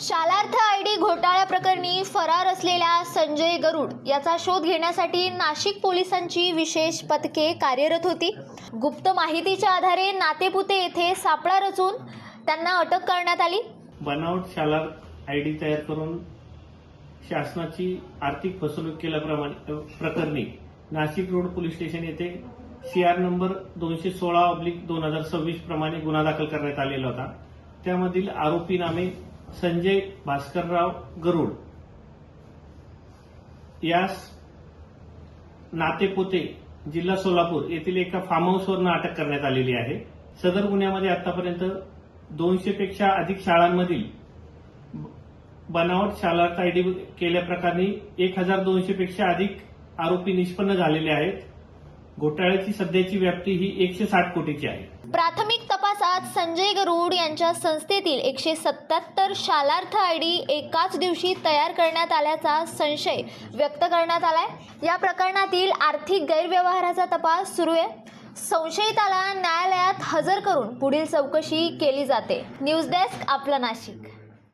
Shalarth ID घोटाळ्या प्रकरणी फरार असलेल्या संजय गरुड याचा शोध घेण्यासाठी नाशिक पोलिसांची विशेष पथके कार्यरत होती। गुप्त माहितीच्या आधारे नातेपुते येथे सापळा रचून त्यांना अटक करण्यात आली। बनावट शालार्थ आयडी तयार करून शासनाची आर्थिक फसवणूक केल्याप्रमाणे प्रकरणी नाशिक रोड पोलीस स्टेशन येथे CR नंबर 216/2026 प्रमाणे गुन्हा दाखल करण्यात आलेला होता। त्यामधील आरोपी नामे संजय भास्करराव गरुड यास नातेपुते जिल्हा सोलापूर येथील एका फार्म हाऊसवरून अटक करण्यात आलेली आहे। सदर गुन्ह्यामध्ये आतापर्यंत 200 पेक्षा अधिक शाळांमधील बनावट शालार्थ आयडी केल्याप्रकरणी 1200 पेक्षा अधिक आरोपी निष्पन्न झालेले आहेत। घोटाळ्याची सध्याची व्याप्ती ही 160 कोटीची आहे। प्राथमिक तपासात संजय गरुड यांच्या संस्थेतील 177 शालार्थ आयडी एकाच दिवशी तयार करण्यात आल्याचा संशय व्यक्त करण्यात आलाय। या प्रकरणातील आर्थिक गैरव्यवहाराचा तपास सुरू आहे। संशयिताला न्यायालयात हजर करून पुढील चौकशी केली जाते। न्यूज डेस्क आपलं नाशिक।